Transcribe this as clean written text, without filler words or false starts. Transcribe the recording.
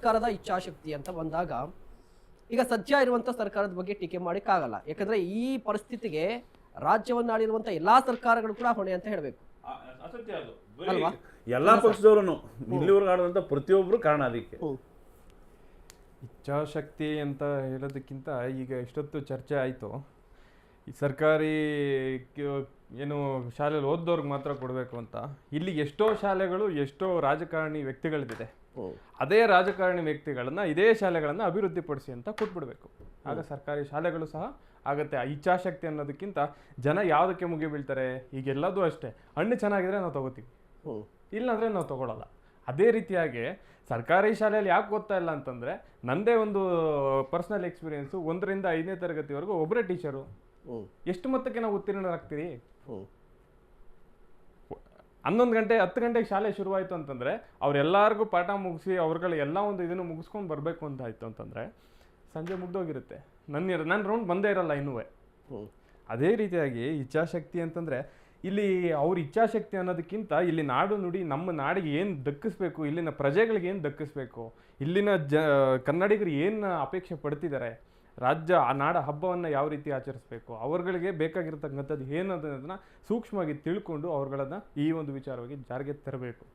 ಸರ್ಕಾರದ ಇಚ್ಛಾಶಕ್ತಿ ಅಂತ ಬಂದಾಗ ಈಗ ಸದ್ಯ ಇರುವಂತ ಸರ್ಕಾರದ ಬಗ್ಗೆ ಟೀಕೆ ಮಾಡಿಕ್ಕಾಗಲ್ಲ. ಯಾಕಂದ್ರೆ ಈ ಪರಿಸ್ಥಿತಿಗೆ ರಾಜ್ಯವನ್ನ ಆಳಿರುವಂತ ಎಲ್ಲಾ ಸರ್ಕಾರಗಳು ಕೂಡ ಹೊಣೆ ಅಂತ ಹೇಳ್ಬೇಕು ಅಸತ್ಯ ಅದು ಅಲ್ವಾ? ಎಲ್ಲಾ ಪಕ್ಷದವರು ಇಲ್ಲಿವರೆಗೂ ಆಡುವಂತ ಪ್ರತಿಯೊಬ್ರು ಕಾರಣ ಅದಕ್ಕೆ. ಇಚ್ಛಾಶಕ್ತಿ ಅಂತ ಹೇಳೋದಕ್ಕಿಂತ ಈಗ ಇಷ್ಟೊತ್ತು ಚರ್ಚೆ ಆಯಿತು, ಈ ಸರ್ಕಾರಿ ಏನು ಶಾಲೆಯಲ್ಲಿ ಓದ್ದವ್ರಿಗೆ ಮಾತ್ರ ಕೊಡಬೇಕು ಅಂತ. ಇಲ್ಲಿ ಎಷ್ಟೋ ಶಾಲೆಗಳು ಎಷ್ಟೋ ರಾಜಕಾರಣಿ ವ್ಯಕ್ತಿಗಳಿದೆ, ಅದೇ ರಾಜಕಾರಣಿ ವ್ಯಕ್ತಿಗಳನ್ನ ಇದೇ ಶಾಲೆಗಳನ್ನ ಅಭಿವೃದ್ಧಿಪಡಿಸಿ ಅಂತ ಕೊಟ್ಬಿಡ್ಬೇಕು. ಆಗ ಸರ್ಕಾರಿ ಶಾಲೆಗಳು ಸಹ ಆಗತ್ತೆ. ಆ ಇಚ್ಛಾಶಕ್ತಿ ಅನ್ನೋದಕ್ಕಿಂತ ಜನ ಯಾವುದಕ್ಕೆ ಮುಗಿ ಬೀಳ್ತಾರೆ, ಈಗೆಲ್ಲದೂ ಅಷ್ಟೇ, ಹಣ್ಣು ಚೆನ್ನಾಗಿದ್ರೆ ನಾವು ತಗೋತೀವಿ, ಇಲ್ಲಾಂದ್ರೆ ನಾವು ತಗೊಳ್ಳಲ್ಲ. ಅದೇ ರೀತಿಯಾಗಿ ಸರ್ಕಾರಿ ಶಾಲೆಯಲ್ಲಿ ಯಾಕೆ ಓದ್ತಾ ಇಲ್ಲ ಅಂತಂದ್ರೆ, ನಂದೇ ಒಂದು ಪರ್ಸನಲ್ ಎಕ್ಸ್ಪೀರಿಯನ್ಸು, 1ರಿಂದ 5ನೇ ತರಗತಿವರೆಗೂ ಒಬ್ಬರೇ ಟೀಚರು. ಎಷ್ಟು ಮೊತ್ತಕ್ಕೆ ನಾವು ಉತ್ತೀರ್ಣರಾಗ್ತೀರಿ? 11 ಗಂಟೆ 10 ಗಂಟೆಗೆ ಶಾಲೆ ಶುರುವಾಯಿತು ಅಂತಂದ್ರೆ ಅವ್ರೆಲ್ಲರಿಗೂ ಪಾಠ ಮುಗಿಸಿ ಅವ್ರುಗಳ ಎಲ್ಲ ಒಂದು ಇದನ್ನು ಮುಗಿಸ್ಕೊಂಡು ಬರಬೇಕು ಅಂತ ಆಯಿತು ಅಂತಂದರೆ ಸಂಜೆ ಮುಗ್ದೋಗಿರುತ್ತೆ. ನನ್ನ ರೌಂಡ್ ಬಂದೇ ಇರಲ್ಲ ಇನ್ನೂ. ಅದೇ ರೀತಿಯಾಗಿ ಇಚ್ಛಾಶಕ್ತಿ ಅಂತಂದರೆ ಇಲ್ಲಿ ಅವ್ರ ಇಚ್ಛಾಶಕ್ತಿ ಅನ್ನೋದಕ್ಕಿಂತ ಇಲ್ಲಿ ನಾಡು ನುಡಿ ನಮ್ಮ ನಾಡಿಗೆ ಏನು ದಕ್ಕಿಸ್ಬೇಕು, ಇಲ್ಲಿನ ಪ್ರಜೆಗಳಿಗೆ ಏನು ದಕ್ಕಿಸ್ಬೇಕು, ಇಲ್ಲಿನ ಕನ್ನಡಿಗರು ಏನು ಅಪೇಕ್ಷೆ ಪಡ್ತಿದ್ದಾರೆ, ರಾಜ್ಯ ಆ ನಾಡ ಹಬ್ಬವನ್ನು ಯಾವ ರೀತಿ ಆಚರಿಸ್ಬೇಕು, ಅವ್ರಗಳಿಗೆ ಬೇಕಾಗಿರ್ತಕ್ಕಂಥದ್ದು ಏನು ಅನ್ನೋದನ್ನ ಸೂಕ್ಷ್ಮವಾಗಿ ತಿಳ್ಕೊಂಡು ಅವ್ರುಗಳನ್ನ ಈ ಒಂದು ವಿಚಾರವಾಗಿ ಜಾರಿಗೆ ತರಬೇಕು.